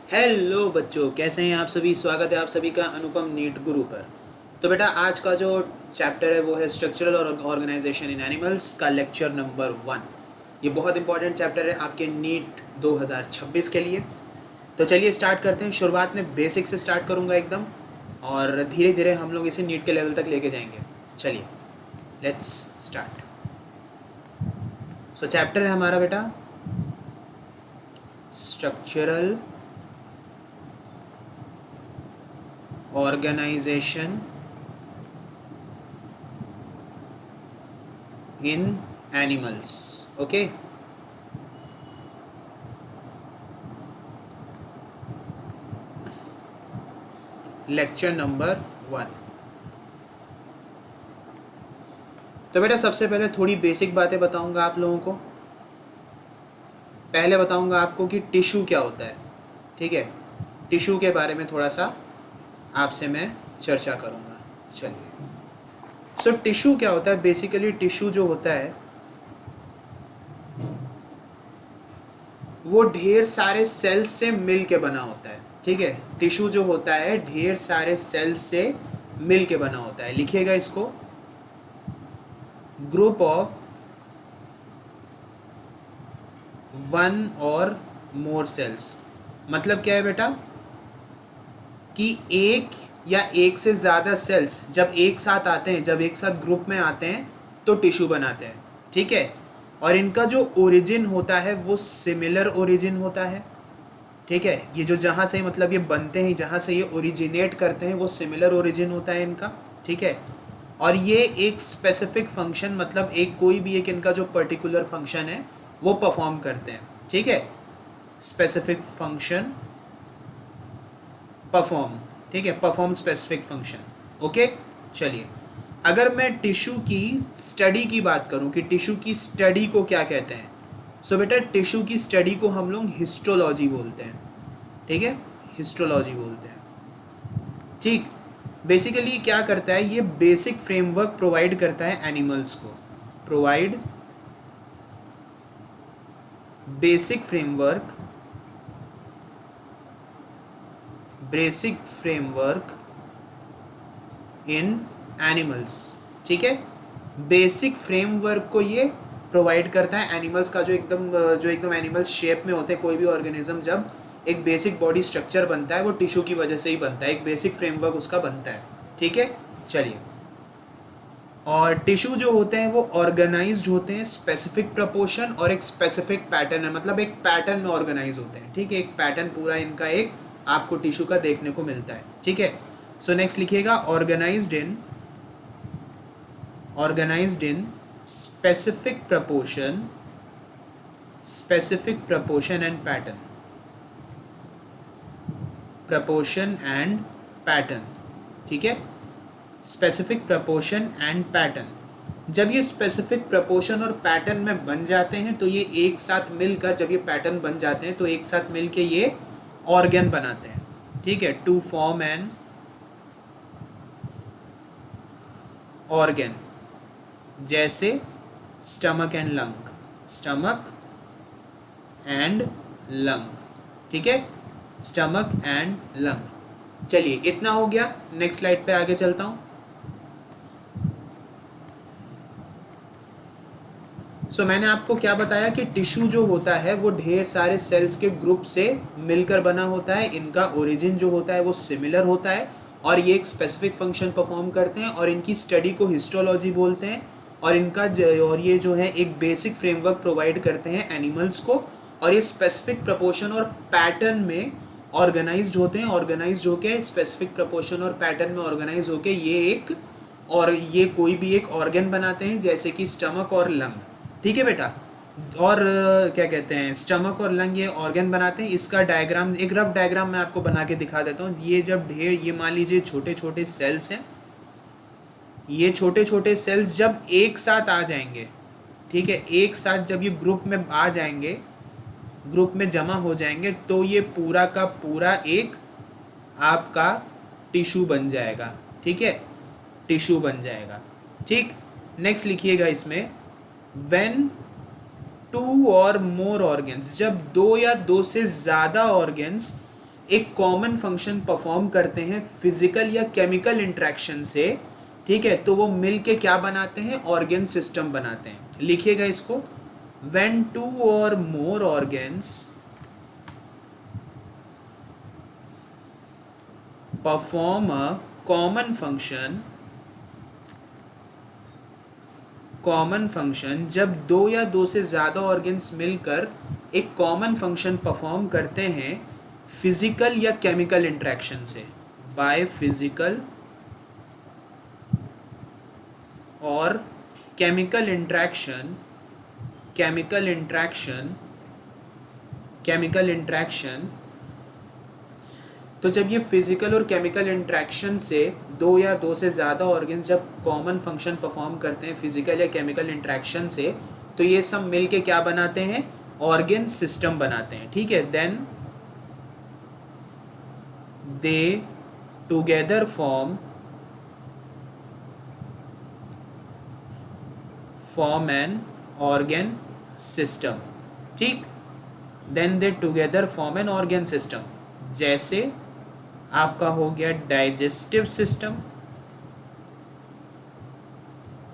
Hello बच्चों, कैसे हैं आप सभी। स्वागत है आप सभी का अनुपम नीट गुरु पर। तो बेटा, आज का जो चैप्टर है वो है स्ट्रक्चरल और ऑर्गेनाइजेशन इन एनिमल्स का लेक्चर नंबर 1। ये बहुत इंपॉर्टेंट चैप्टर है आपके नीट 2026 के लिए। तो चलिए स्टार्ट करते हैं। शुरुआत में बेसिक से स्टार्ट करूँगा एकदम, और धीरे धीरे हम लोग इसे नीट के लेवल तक लेके जाएंगे। चलिए लेट्स स्टार्ट। सो चैप्टर है हमारा बेटा स्ट्रक्चरल ऑर्गेनाइजेशन इन एनिमल्स। Okay, lecture number 1। तो बेटा सबसे पहले थोड़ी बेसिक बातें बताऊंगा आप लोगों को। पहले बताऊंगा आपको कि टिश्यू क्या होता है। ठीक है, टिश्यू के बारे में थोड़ा सा आपसे मैं चर्चा करूंगा। चलिए, सो टिश्यू क्या होता है। बेसिकली टिश्यू जो होता है वो ढेर सारे सेल्स से मिल के बना होता है। ठीक है, टिश्यू जो होता है ढेर सारे सेल्स से मिल के बना होता है। लिखिएगा इसको, ग्रुप ऑफ वन और मोर सेल्स। मतलब क्या है बेटा कि एक या एक से ज़्यादा सेल्स जब एक साथ आते हैं, जब एक साथ ग्रुप में आते हैं तो टिश्यू बनाते हैं। ठीक है, और इनका जो ओरिजिन होता है वो सिमिलर ओरिजिन होता है। ठीक है, ये जो जहाँ से मतलब ये बनते हैं, जहाँ से ये ओरिजिनेट करते हैं वो सिमिलर ओरिजिन होता है इनका। ठीक है, और ये एक स्पेसिफिक फंक्शन, मतलब एक कोई भी एक इनका जो पर्टिकुलर फंक्शन है वो परफॉर्म करते हैं। ठीक है, स्पेसिफिक फंक्शन परफॉर्म। ठीक है, परफॉर्म स्पेसिफिक फंक्शन। ओके, चलिए अगर मैं टिश्यू की स्टडी की बात करूं कि टिश्यू की स्टडी को क्या कहते हैं, सो बेटा टिश्यू की स्टडी को हम लोग हिस्टोलॉजी बोलते हैं। ठीक है, हिस्टोलॉजी बोलते हैं। ठीक, बेसिकली क्या करता है, ये बेसिक फ्रेमवर्क प्रोवाइड करता है एनिमल्स को। Provide basic framework, basic framework in animals. ठीक है, बेसिक फ्रेमवर्क को ये प्रोवाइड करता है एनिमल्स का, जो एकदम एनिमल्स शेप में होते हैं। कोई भी ऑर्गेनिज्म जब एक बेसिक बॉडी स्ट्रक्चर बनता है वो टिश्यू की वजह से ही बनता है, एक बेसिक फ्रेमवर्क उसका बनता है। ठीक है, चलिए, और टिश्यू जो होते हैं वो ऑर्गेनाइज्ड होते हैं स्पेसिफिक प्रपोर्शन और एक स्पेसिफिक पैटर्न है, मतलब एक पैटर्न में ऑर्गेनाइज होते हैं। ठीक है, एक पैटर्न पूरा इनका एक आपको टिश्यू का देखने को मिलता है। ठीक है, सो नेक्स्ट लिखिएगा, organized in specific proportion and pattern। ठीक है, स्पेसिफिक प्रपोर्शन एंड पैटर्न। जब ये स्पेसिफिक प्रपोर्शन और पैटर्न में बन जाते हैं तो ये एक साथ मिलकर, जब ये पैटर्न बन जाते हैं तो एक साथ मिलके ये ऑर्गन बनाते हैं। ठीक है, टू फॉर्म एन ऑर्गन, जैसे stomach and lung, stomach and lung. ठीक है, स्टमक एंड लंग। चलिए इतना हो गया, नेक्स्ट स्लाइड पे आगे चलता हूँ। सो मैंने आपको क्या बताया कि टिश्यू जो होता है वो ढेर सारे सेल्स के ग्रुप से मिलकर बना होता है। इनका ओरिजिन जो होता है वो सिमिलर होता है, और ये एक स्पेसिफिक फंक्शन परफॉर्म करते हैं, और इनकी स्टडी को हिस्टोलॉजी बोलते हैं। और और ये जो है एक बेसिक फ्रेमवर्क प्रोवाइड करते हैं एनिमल्स को, और ये स्पेसिफिक प्रपोर्शन और पैटर्न में ऑर्गेनाइज्ड होते हैं। ऑर्गेनाइज्ड होके स्पेसिफिक प्रपोर्शन और पैटर्न में ऑर्गेनाइज होके ये कोई भी एक ऑर्गन बनाते हैं, जैसे कि स्टमक और लंग। ठीक है बेटा, और क्या कहते हैं, स्टमक और लंग ये ऑर्गन बनाते हैं। इसका डायग्राम, एक रफ डायग्राम मैं आपको बना के दिखा देता हूँ। ये जब ये मान लीजिए छोटे छोटे सेल्स हैं, ये छोटे छोटे सेल्स जब एक साथ आ जाएंगे, ठीक है, एक साथ जब ये ग्रुप में आ जाएंगे, ग्रुप में जमा हो जाएंगे, तो ये पूरा का पूरा एक आपका टिश्यू बन जाएगा। ठीक है, टिश्यू बन जाएगा। ठीक, नेक्स्ट लिखिएगा इसमें, when two or more organs, जब दो या दो से ज़्यादा ऑर्गन्स एक कॉमन फंक्शन परफॉर्म करते हैं फिजिकल या केमिकल इंट्रैक्शन से, ठीक है, तो वो मिल के क्या बनाते हैं, ऑर्गेन सिस्टम बनाते हैं। लिखिएगा इसको, when two or more organs perform a common function, जब दो या दो से ज़्यादा ऑर्गेन्स मिलकर एक कॉमन फंक्शन परफॉर्म करते हैं फिजिकल या केमिकल इंट्रैक्शन से, बाय फिजिकल और केमिकल इंट्रैक्शन, तो जब ये फिजिकल और केमिकल इंट्रैक्शन से दो या दो से ज़्यादा ऑर्गन्स जब कॉमन फंक्शन परफॉर्म करते हैं फिजिकल या केमिकल इंट्रैक्शन से, तो ये सब मिल के क्या बनाते हैं, ऑर्गन सिस्टम बनाते हैं, ठीक है। Then they together form an organ system, ठीक। Then they together form an organ system, जैसे आपका हो गया डाइजेस्टिव सिस्टम,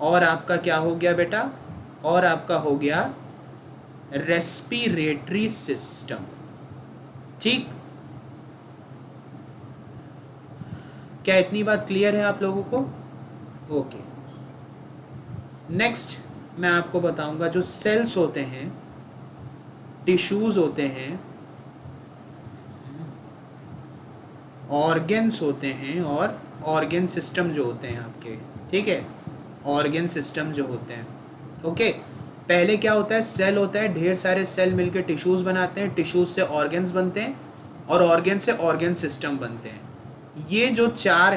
और आपका क्या हो गया बेटा, और आपका हो गया रेस्पिरेटरी सिस्टम, ठीक। क्या इतनी बात क्लियर है आप लोगों को? ओके। नेक्स्ट मैं आपको बताऊंगा जो सेल्स होते हैं, टिश्यूज होते हैं, ऑर्गन्स होते हैं, और ऑर्गन सिस्टम जो होते हैं आपके, ठीक है, ऑर्गन सिस्टम जो होते हैं, ओके। पहले क्या होता है, सेल होता है, ढेर सारे सेल मिलकर टिश्यूज बनाते हैं, टिश्यूज से ऑर्गन्स बनते हैं, और ऑर्गन से ऑर्गन सिस्टम बनते हैं। ये जो चार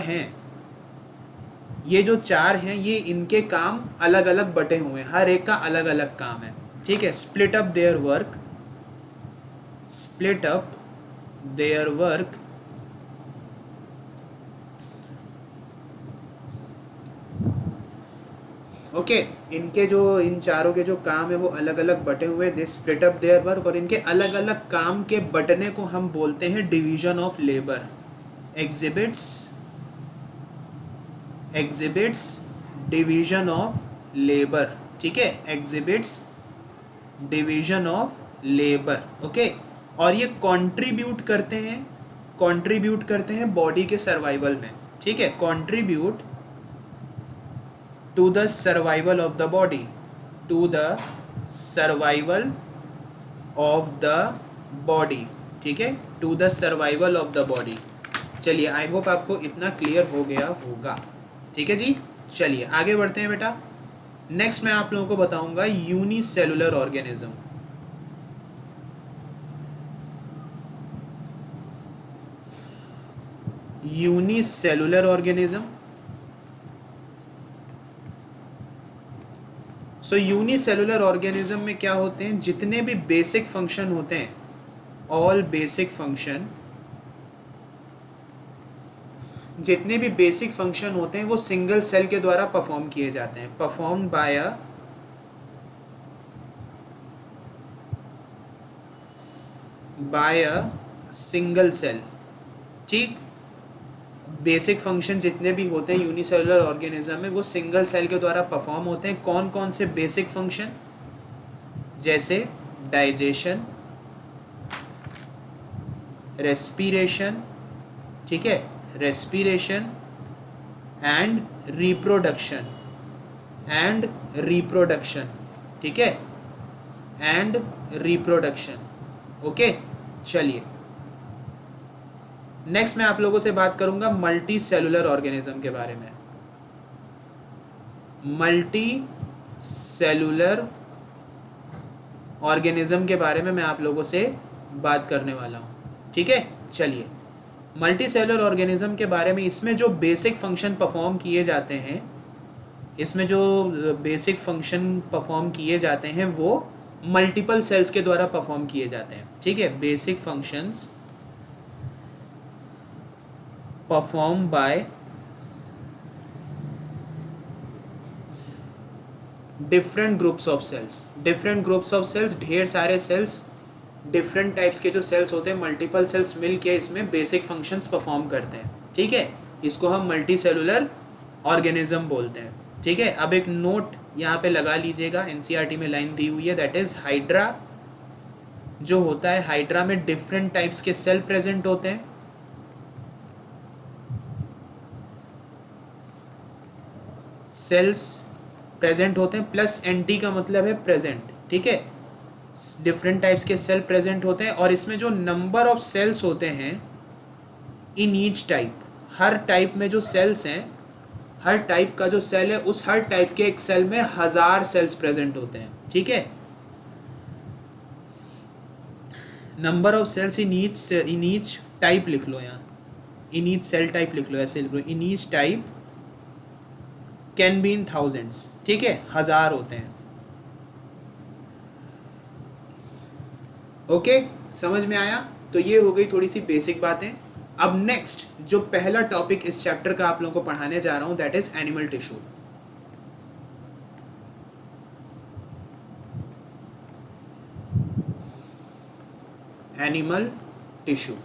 हैं, ये इनके काम अलग अलग बटे हुए हैं, हर एक का अलग अलग काम है, ठीक है। Split up their work okay. इन चारों के जो काम है वो अलग अलग बटे हुए, दे स्प्लिट अप देयर वर्क, और इनके अलग अलग काम के बटने को हम बोलते हैं division of labour. Exhibits division of labour, ठीक है, exhibits division of labour, okay. और ये कंट्रीब्यूट करते हैं बॉडी के सर्वाइवल में, ठीक है, contribute to the survival of the body, ठीक है, to the survival of the body. चलिए, आई होप आपको इतना क्लियर हो गया होगा, ठीक है जी। चलिए आगे बढ़ते हैं बेटा। नेक्स्ट मैं आप लोगों को बताऊंगा यूनिसेलुलर ऑर्गेनिज्म। यूनिसेलुलर ऑर्गेनिज्म, सो यूनिसेलुलर ऑर्गेनिज्म में क्या होते हैं, जितने भी बेसिक फंक्शन होते हैं, ऑल बेसिक फंक्शन, जितने भी बेसिक फंक्शन होते हैं वो सिंगल सेल के द्वारा परफॉर्म किए जाते हैं, performed by a single cell, ठीक। बेसिक फंक्शन जितने भी होते हैं यूनिसेलुलर ऑर्गेनिज्म में वो सिंगल सेल के द्वारा परफॉर्म होते हैं। कौन कौन से बेसिक फंक्शन, जैसे डाइजेशन, रेस्पिरेशन, ठीक है, रेस्पिरेशन एंड रिप्रोडक्शन, ठीक है, एंड रिप्रोडक्शन, ओके। चलिए नेक्स्ट मैं आप लोगों से बात करूंगा मल्टी सेलुलर ऑर्गेनिज्म के बारे में। मल्टी सेलुलर ऑर्गेनिज्म के बारे में मैं आप लोगों से बात करने वाला हूं, ठीक है। चलिए, मल्टी सेलुलर ऑर्गेनिज्म के बारे में, इसमें जो बेसिक फंक्शन परफॉर्म किए जाते हैं वो मल्टीपल सेल्स के द्वारा परफॉर्म किए जाते हैं, ठीक है। Basic functions performed by different groups of cells, ढेर सारे सेल्स डिफरेंट टाइप्स के जो सेल्स होते हैं, मल्टीपल सेल्स मिल के इसमें बेसिक फंक्शंस परफॉर्म करते हैं, ठीक है। इसको हम मल्टी सेलुलर ऑर्गेनिज्म बोलते हैं, ठीक है। अब एक नोट यहाँ पे लगा लीजिएगा, एनसीईआरटी में लाइन दी हुई है, दैट इज हाइड्रा जो होता है, हाइड्रा में डिफरेंट टाइप्स के सेल प्रेजेंट होते हैं। सेल्स प्रेजेंट होते हैं, प्लस एंटी का मतलब है प्रेजेंट, ठीक है। डिफरेंट टाइप्स के सेल प्रेजेंट होते हैं और इसमें जो नंबर ऑफ सेल्स होते हैं इन ईच टाइप, हर टाइप में जो सेल्स हैं, हर टाइप का जो सेल है उस हर टाइप के एक सेल में 1000 सेल्स प्रेजेंट होते हैं, ठीक है। Number of cells in each type लिख लो, यहाँ इन ईच सेल टाइप लिख लो, ऐसे लिख लो, in each type can be in thousands, ठीक है, 1000 होते हैं। ओके, समझ में आया? तो ये हो गई थोड़ी सी बेसिक बातें। अब नेक्स्ट जो पहला टॉपिक इस चैप्टर का आप लोगों को पढ़ाने जा रहा हूं, that is animal tissue. Animal tissue.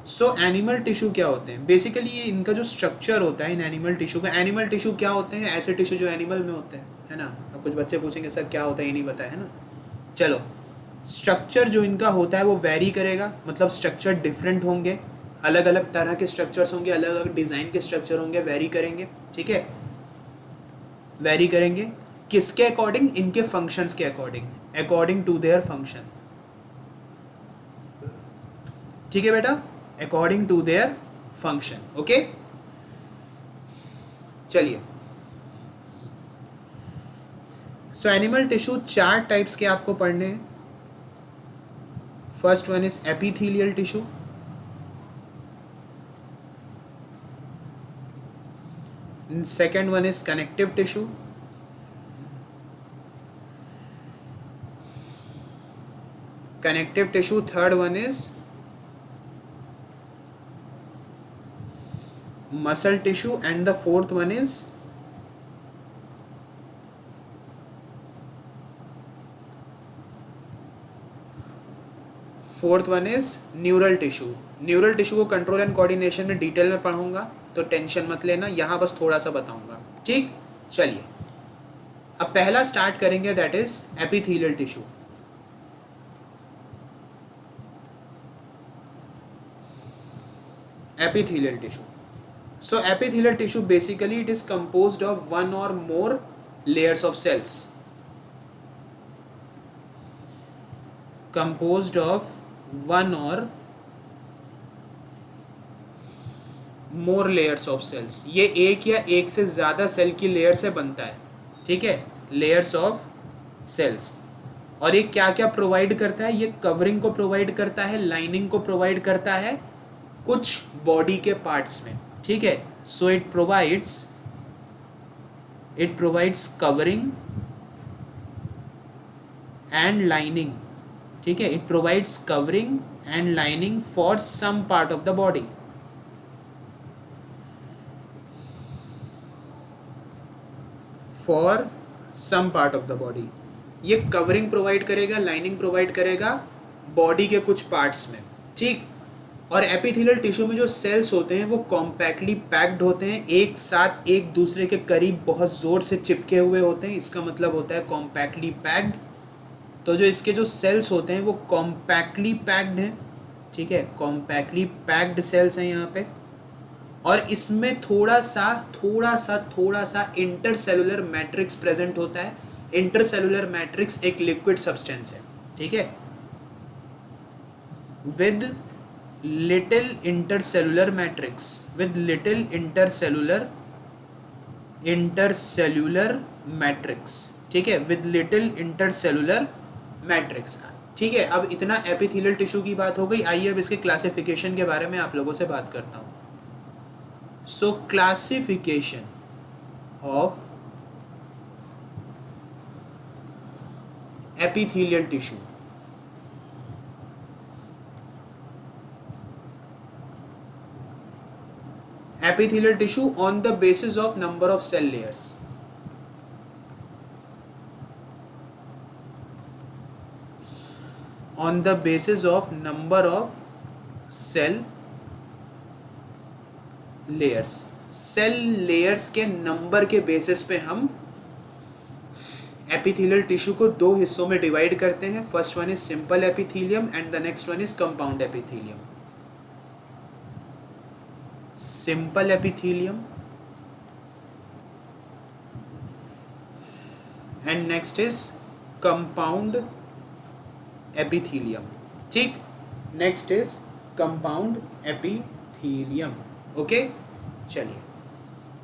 So animal tissue क्या होते हैं? बेसिकली ये इनका जो स्ट्रक्चर होता है इन एनिमल टिश्यू का, एनिमल टिश्यू क्या होते हैं? ऐसे टिश्यू जो एनिमल में होते हैं, है ना। अब कुछ बच्चे पूछेंगे सर क्या होता है, ये नहीं पता है ना। चलो, स्ट्रक्चर जो इनका होता है वो वेरी करेगा, मतलब स्ट्रक्चर डिफरेंट होंगे, अलग अलग तरह के स्ट्रक्चर्स होंगे, अलग अलग डिज़ाइन के स्ट्रक्चर होंगे, वेरी करेंगे, ठीक है, वेरी करेंगे। किसके अकॉर्डिंग? इनके फंक्शंस के according, according to their function, ठीक है बेटा, according to their function. Okay, चलिए। सो एनिमल टिश्यू 4 टाइप्स के आपको पढ़ने हैं। First one is epithelial tissue, second one is connective tissue, third one is muscle tissue, and the fourth one is neural tissue. Neural tissue को control and coordination में detail में पढ़ूंगा, तो tension मत लेना, यहाँ बस थोड़ा सा बताऊंगा, ठीक। चलिए, अब पहला स्टार्ट करेंगे, that is epithelial tissue. Epithelial tissue. So epithelial tissue basically it is composed of 1 or more layers of cells, composed of 1 or more layers of cells। ये एक या एक से ज़्यादा सेल की लेयर से बनता है, ठीक है, लेयर्स ऑफ सेल्स। और ये क्या क्या प्रोवाइड करता है? ये कवरिंग को प्रोवाइड करता है, लाइनिंग को प्रोवाइड करता है कुछ बॉडी के पार्ट्स में, ठीक है। So it provides covering and lining, ठीक है, it provides covering and lining for some part of the body. For some part of the body, ये कवरिंग प्रोवाइड करेगा, लाइनिंग प्रोवाइड करेगा बॉडी के कुछ पार्ट्स में, ठीक। और एपिथेलियल टिश्यू में जो सेल्स होते हैं वो कॉम्पैक्टली पैक्ड होते हैं, एक साथ एक दूसरे के करीब बहुत ज़ोर से चिपके हुए होते हैं, इसका मतलब होता है कॉम्पैक्टली पैक्ड। तो जो इसके जो सेल्स होते हैं वो कॉम्पैक्टली पैक्ड हैं, ठीक है, कॉम्पैक्टली पैक्ड सेल्स हैं यहाँ पे। और इसमें थोड़ा सा इंटरसेलुलर मैट्रिक्स प्रेजेंट होता है। इंटरसेलुलर मैट्रिक्स एक लिक्विड सब्सटेंस है, ठीक है, with little intercellular matrix, with little intercellular matrix, ठीक है, विद लिटिल इंटरसेलुलर मैट्रिक्स, ठीक है। अब इतना एपिथेलियल टिश्यू की बात हो गई, आइए अब इसके क्लासिफिकेशन के बारे में आप लोगों से बात करता हूँ। सो classification of epithelial tissue. Epithelial tissue on the basis of number of cell layers। On the basis of number of cell layers, cell layers के नंबर के बेसिस पे हम एपिथेलियल टिश्यू को दो हिस्सों में डिवाइड करते हैं. First one is simple epithelium and the next one is compound epithelium. Simple epithelium and next is compound epithelium. ठीक, next is compound epithelium. Okay, चलिए.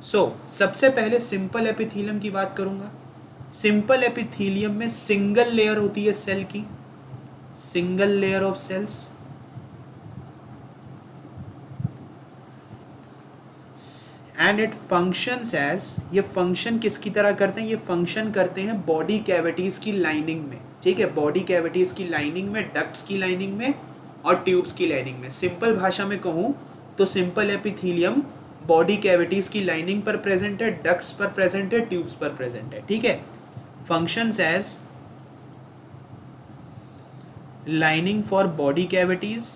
सबसे पहले सिंपल एपिथेलियम की बात करूंगा. सिंपल एपिथेलियम में सिंगल लेयर होती है सेल की, single layer of cells. And it functions as, ये फंक्शन किसकी तरह करते हैं? ये फंक्शन करते हैं बॉडी कैविटीज की लाइनिंग में. ठीक है, बॉडी कैविटीज की लाइनिंग में, डक्ट्स की लाइनिंग में और ट्यूब्स की लाइनिंग में. सिंपल भाषा में कहूं तो सिंपल एपिथेलियम बॉडी कैविटीज की लाइनिंग पर प्रेजेंट है, डक्ट्स पर प्रेजेंट है, ट्यूब्स पर प्रेजेंट है. ठीक है, functions as lining for body cavities,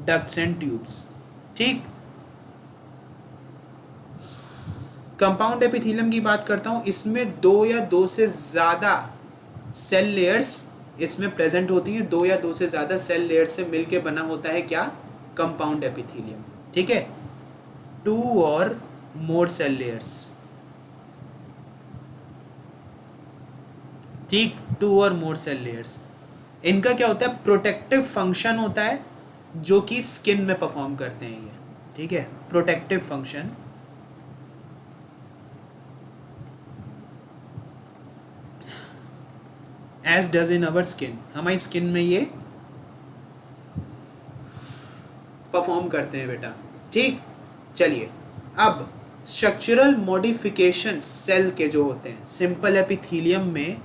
ducts and tubes. ठीक, कंपाउंड एपिथेलियम की बात करता हूं. इसमें दो या दो से ज्यादा सेल लेयर्स इसमें प्रेजेंट होती हैं. दो या दो से ज्यादा सेल लेयर से मिलके बना होता है क्या? Compound epithelium. ठीक है, to or more cell layers. ठीक, to or more cell layers. इनका क्या होता है? प्रोटेक्टिव फंक्शन होता है जो कि स्किन में परफॉर्म करते हैं ये. ठीक है, protective function. As does in our skin, हमारी स्किन में ये परफॉर्म करते हैं बेटा. ठीक, चलिए. अब स्ट्रक्चरल मॉडिफिकेशन सेल के जो होते हैं सिंपल एपिथेलियम में,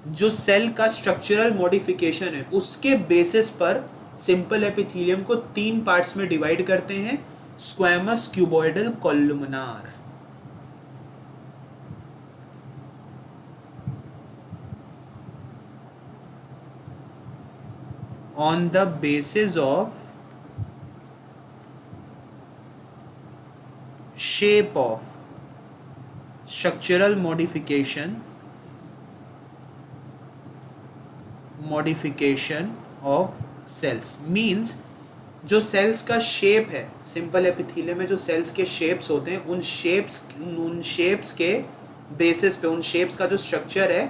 जो सेल का स्ट्रक्चरल मॉडिफिकेशन है उसके बेसिस पर सिंपल एपिथेलियम को तीन पार्ट्स में डिवाइड करते हैं. Squamous, cuboidal, columnar. On the basis of shape of structural modification of cells. means जो सेल्स का शेप है सिंपल एपिथेलियम में, जो सेल्स के शेप्स होते हैं उन शेप्स के बेसिस पे, उन शेप्स का जो स्ट्रक्चर है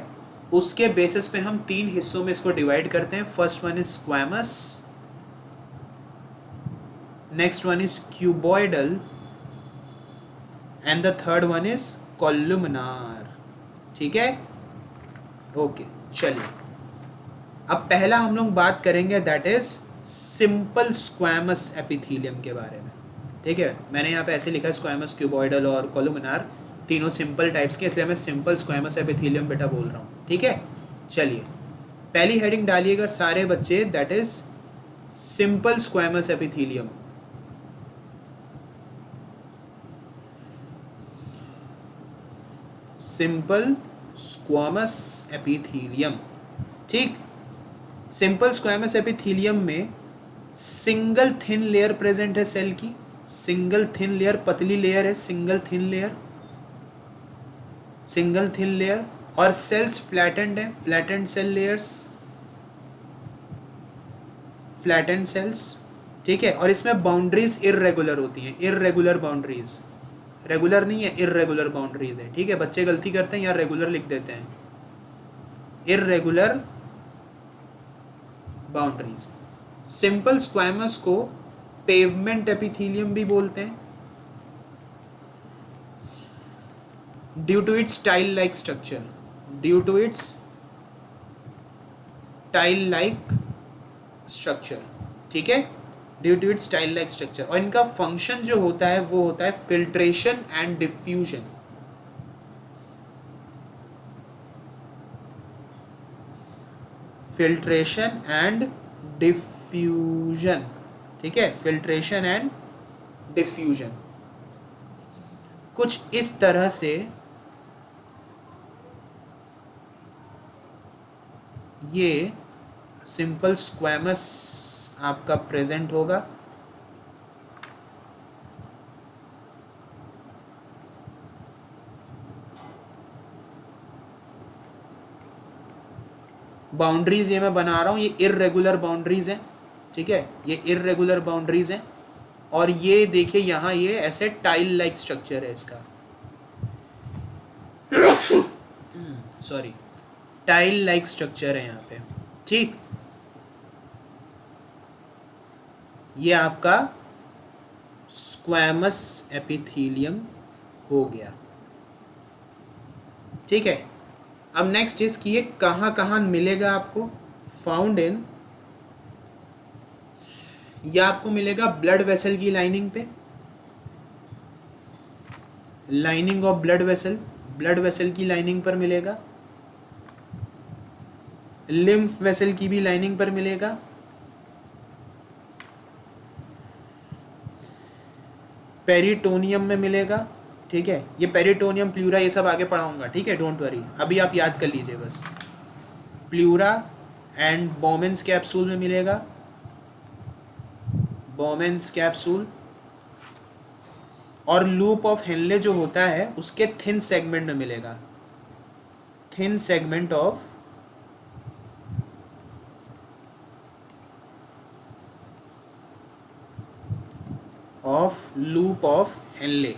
उसके बेसिस पे हम तीन हिस्सों में इसको डिवाइड करते हैं. First one is squamous, next one is cuboidal and the third one is columnar. ठीक है, ओके. चलिए, अब पहला हम लोग बात करेंगे that is simple squamous epithelium के बारे में. ठीक है, मैंने यहाँ पे ऐसे लिखा है स्क्वैमस, क्यूबॉइडल और कोलुमिनार, तीनों सिंपल टाइप्स के, इसलिए मैं सिंपल स्क्वैमस एपिथेलियम बेटा बोल रहा हूँ. ठीक है, चलिए पहली हेडिंग डालिएगा सारे बच्चे, that is simple squamous epithelium. Simple squamous epithelium. ठीक, सिंपल स्क्वैमस एपिथेलियम में सिंगल थिन लेयर प्रेजेंट है सेल की. सिंगल थिन लेयर, पतली लेयर है, सिंगल थिन लेयर. और सेल्स फ्लैटेंड है, flattened cell layers, flattened cells. ठीक है, और इसमें बाउंड्रीज इर्रेगुलर होती हैं, इर्रेगुलर बाउंड्रीज, रेगुलर नहीं है, इर्रेगुलर बाउंड्रीज है. ठीक है, बच्चे गलती करते हैं, यहाँ रेगुलर लिख देते हैं, इर्रेगुलर बाउंड्रीज. सिंपल स्क्वैमस को पेवमेंट एपिथेलियम भी बोलते हैं due to its tile like structure. ठीक है, due to its tile like structure. और इनका फंक्शन जो होता है वो होता है फिल्ट्रेशन एंड डिफ्यूजन. ठीक है, फिल्ट्रेशन एंड डिफ्यूजन. कुछ इस तरह से ये सिंपल स्क्वैमस आपका प्रेजेंट होगा। बाउंड्रीज ये मैं बना रहा हूँ, ये इर्रेगुलर बाउंड्रीज हैं, ठीक है, ये इर्रेगुलर बाउंड्रीज हैं। और ये देखिए यहाँ ये ऐसे टाइल लाइक स्ट्रक्चर है इसका, सॉरी, टाइल लाइक स्ट्रक्चर है यहाँ पे, ठीक। ये आपका स्क्वैमस एपिथेलियम हो गया, ठीक है। अब नेक्स्ट इज कि ये कहाँ कहाँ मिलेगा आपको, फाउंड इन, या आपको मिलेगा ब्लड वेसल की लाइनिंग पे, lining of blood vessel, blood vessel की लाइनिंग पर मिलेगा, लिम्फ वेसल की भी लाइनिंग पर मिलेगा, पेरिटोनियम में मिलेगा, ठीक है। ये पेरिटोनियम, प्लूरा, ये सब आगे पढ़ाऊंगा, ठीक है, डोंट वरी, अभी आप याद कर लीजिए बस। प्लूरा एंड बोमेंस कैप्सूल में मिलेगा, बोमेंस कैप्सूल। और लूप ऑफ हेनले जो होता है उसके थिन सेगमेंट में मिलेगा, thin segment of loop of Henle,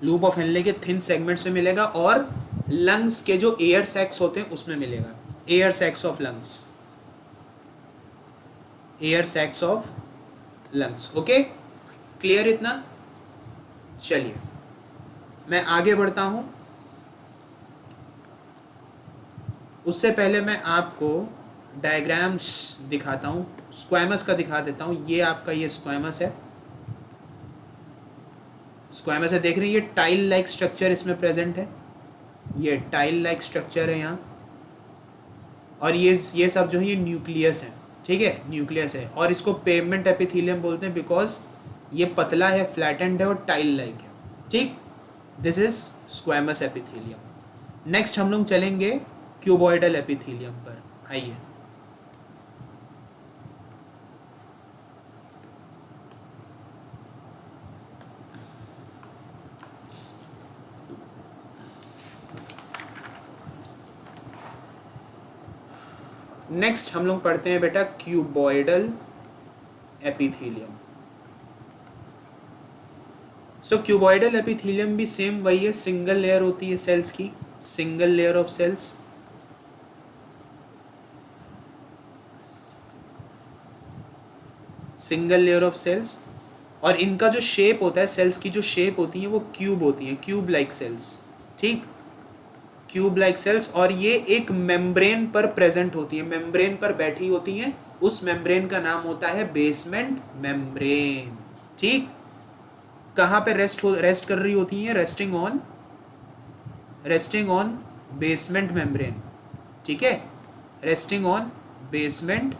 loop of Henle के थिन सेगमेंट्स में मिलेगा। और लंग्स के जो एयर सैक्स होते हैं उसमें मिलेगा, air sacs of lungs, air sacs of lungs. Okay, clear इतना? चलिए मैं आगे बढ़ता हूं। उससे पहले मैं आपको डायग्राम्स दिखाता हूं, स्क्वैमस का दिखा देता हूं। ये आपका ये स्क्वैमस है, स्क्वैमस है, देख रहे हैं ये टाइल लाइक स्ट्रक्चर इसमें प्रेजेंट है, ये टाइल लाइक स्ट्रक्चर है यहाँ। और ये सब जो है ये न्यूक्लियस है, ठीक है, न्यूक्लियस है। और इसको पेवमेंट एपिथेलियम बोलते हैं बिकॉज ये पतला है, फ्लैटेंड है और टाइल लाइक है, ठीक। This is squamous epithelium. Next हम लोग चलेंगे क्यूबॉइडल एपिथेलियम पर, आइए। नेक्स्ट हम लोग पढ़ते हैं बेटा cuboidal epithelium. So cuboidal epithelium भी सेम वही है, सिंगल लेयर होती है सेल्स की, single layer of cells. Single layer of cells. और इनका जो शेप होता है, सेल्स की जो शेप होती है वो क्यूब होती है, क्यूब लाइक सेल्स, ठीक, क्यूब लाइक सेल्स। और ये एक मेम्ब्रेन पर प्रेजेंट होती है, मेम्ब्रेन पर बैठी होती हैं, उस मेम्ब्रेन का नाम होता है बेसमेंट मेम्ब्रेन, ठीक। कहाँ पे रेस्ट कर रही होती हैं, रेस्टिंग ऑन बेसमेंट मेम्ब्रेन, ठीक है, resting on basement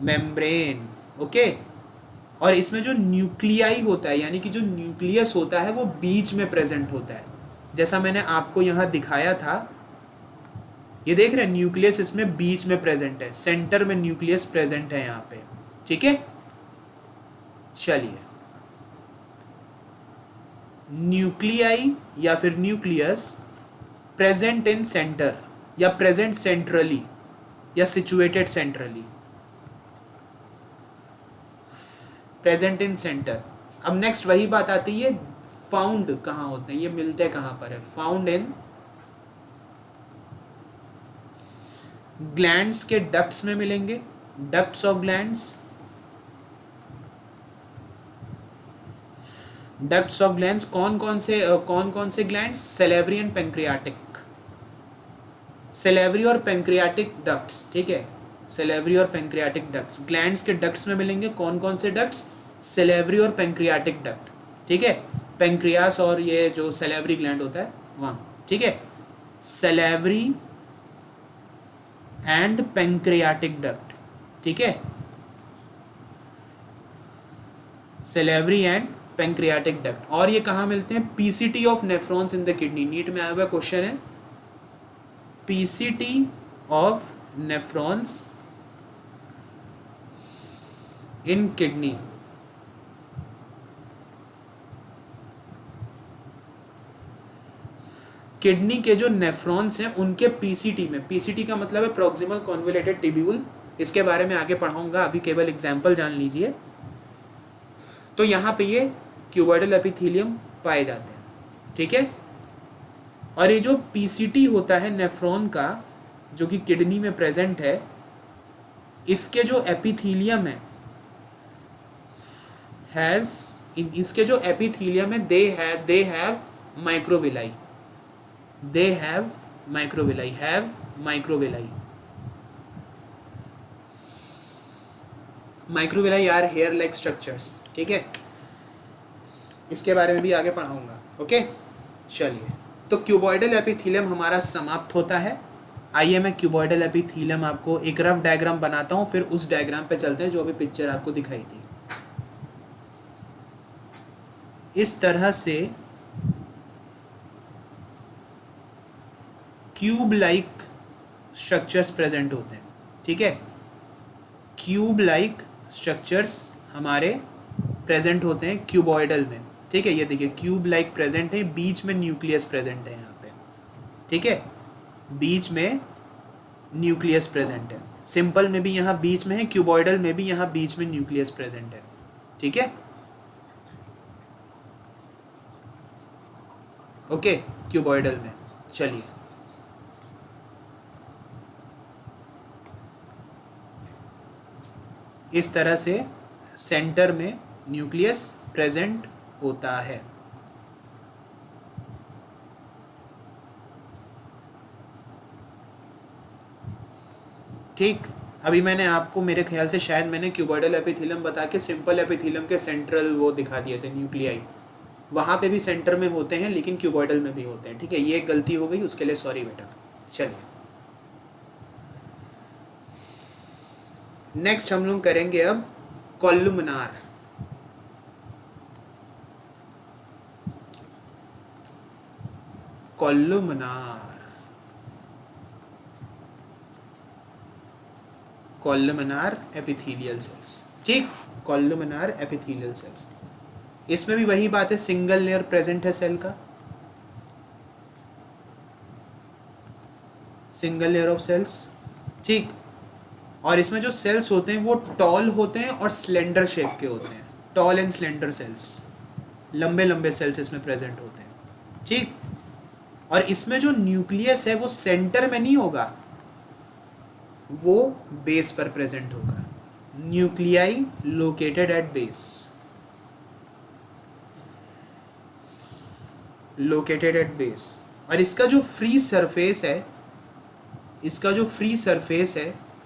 membrane, okay. और इसमें जो न्यूक्लियाई होता है, यानी कि जो न्यूक्लियस होता है वो बीच में प्रेजेंट होता है, जैसा मैंने आपको यहाँ दिखाया था। ये देख रहे हैं न्यूक्लियस इसमें बीच में प्रेजेंट है, सेंटर में न्यूक्लियस प्रेजेंट है यहाँ पे, ठीक है। चलिए, न्यूक्लियाई या फिर न्यूक्लियस प्रेजेंट इन सेंटर, या प्रेजेंट सेंट्रली, या situated centrally, present in centre. अब नेक्स्ट वही बात आती है, फाउंड कहाँ होते हैं, ये मिलते कहाँ पर है, फाउंड इन ग्लैंड्स के डक्ट्स में मिलेंगे, ducts of glands, ducts of glands. कौन कौन से glands, salivary and pancreatic, salivary और पेंक्रियाटिक डक्ट्स, ठीक है, सेलेवरी और पेंक्रियाटिक डक्ट्स। ग्लैंड्स के डक्ट्स में मिलेंगे कौन कौन से डक्ट्स, सेलेवरी और पेंक्रियाटिक डक्ट, ठीक है, पेंक्रियास और ये जो सेलेवरी ग्लैंड होता है वहाँ, ठीक है, सेलेवरी एंड पेंक्रियाटिक डक्ट, ठीक है, सेलेवरी एंड पेंक्रियाटिक डक्ट। और ये कहाँ मिलते हैं, PCT of nephrons in the kidney, NEET में आया हुआ क्वेश्चन है, PCT of nephrons in kidney. Kidney के जो नेफ्रॉन्स हैं उनके पीसीटी में, पीसीटी का मतलब है प्रॉक्सिमल कॉन्वोल्यूटेड ट्यूब्यूल, इसके बारे में आगे पढ़ाऊंगा, अभी केवल एग्जाम्पल जान लीजिए। तो यहाँ पे ये क्यूबॉइडल एपिथेलियम पाए जाते हैं, ठीक है। और ये जो पीसीटी होता है नेफ्रॉन का, जो कि किडनी में प्रेजेंट है, इसके जो एपिथेलियम है इसके जो एपिथेलियम है they have microvilli, have microvilli. Microvilli are hair like structures, ठीक है, इसके बारे में भी आगे पढ़ाऊंगा। ओके, चलिए, तो क्यूबॉइडल एपिथेलियम हमारा समाप्त होता है। आइए मैं क्यूबॉइडल एपिथेलियम आपको एक रफ डायग्राम बनाता हूँ, फिर उस डायग्राम पे चलते हैं जो अभी पिक्चर आपको दिखाई थी। इस तरह से क्यूब लाइक स्ट्रक्चर्स प्रेजेंट होते हैं, ठीक है। क्यूब लाइक स्ट्रक्चर्स हमारे प्रेजेंट होते हैं क्यूबॉइडल में, ठीक है। ये देखिए क्यूब लाइक प्रेजेंट है, बीच में न्यूक्लियस प्रेजेंट है यहाँ पे, ठीक है, बीच में न्यूक्लियस प्रेजेंट है। सिंपल में भी यहाँ बीच में है, क्यूबॉइडल में भी यहाँ बीच में न्यूक्लियस प्रेजेंट है, ठीक है। ओके, क्यूबॉइडल में। चलिए, इस तरह से सेंटर में न्यूक्लियस प्रेजेंट होता है। ठीक, अभी मैंने आपको, मेरे ख्याल से शायद मैंने क्यूबॉइडल एपिथेलियम बता के सिंपल एपिथेलियम के सेंट्रल वो दिखा दिए थे, न्यूक्लियाई। वहाँ पे भी सेंटर में होते हैं लेकिन क्यूबॉइडल में भी होते हैं, ठीक है। ये एक गलती हो गई, उसके लिए सॉरी बेटा। चलिए, नेक्स्ट हम लोग करेंगे अब कॉलुमनार। कॉलुमनार एपिथेलियल सेल्स, ठीक, कॉलुमनार एपिथेलियल सेल्स। इसमें भी वही बात है, सिंगल लेयर प्रेजेंट है सेल का, सिंगल लेयर ऑफ सेल्स, ठीक। और इसमें जो सेल्स होते हैं वो टॉल होते हैं और स्लेंडर शेप के होते हैं, टॉल एंड स्लेंडर सेल्स, लंबे लंबे सेल्स इसमें प्रेजेंट होते हैं, ठीक। और इसमें जो न्यूक्लियस है वो सेंटर में नहीं होगा, वो बेस पर प्रेजेंट होगा। Nuclei located at base, located at base. और इसका जो फ्री सरफेस है,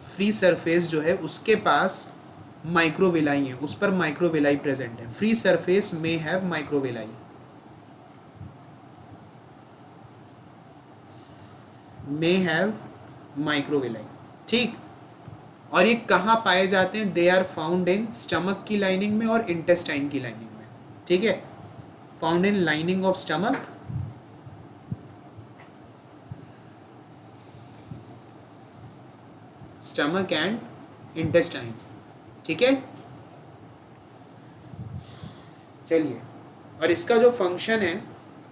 फ्री सरफेस जो है उसके पास माइक्रोविलाई है, उस पर माइक्रोविलाई प्रेजेंट है। फ्री सरफेस में हैव माइक्रोविलाई, ठीक। और ये कहाँ पाए जाते हैं? They are found in stomach की लाइनिंग में और इंटेस्टाइन की लाइनिंग में, ठीक है। Found in lining of stomach, and intestine, ठीक है। चलिए, और इसका जो फंक्शन है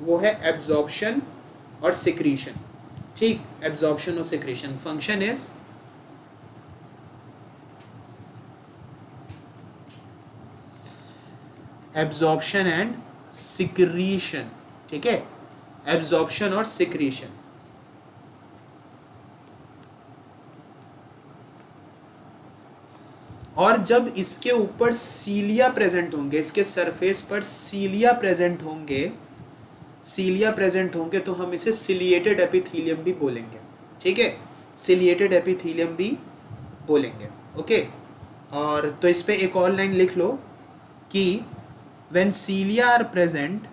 वो है एब्जॉर्प्शन और सिक्रीशन, ठीक। एब्जॉर्प्शन और secretion, function is absorption and secretion, ठीक है, एब्जॉर्प्शन और सिक्रीशन। और जब इसके ऊपर सीलिया प्रेजेंट होंगे, इसके सरफेस पर सीलिया प्रेजेंट होंगे तो हम इसे सिलिएटेड एपिथेलियम भी बोलेंगे, ठीक है, सिलिएटेड एपिथेलियम भी बोलेंगे। ओके, और तो इस पे एक और लाइन लिख लो कि when cilia are present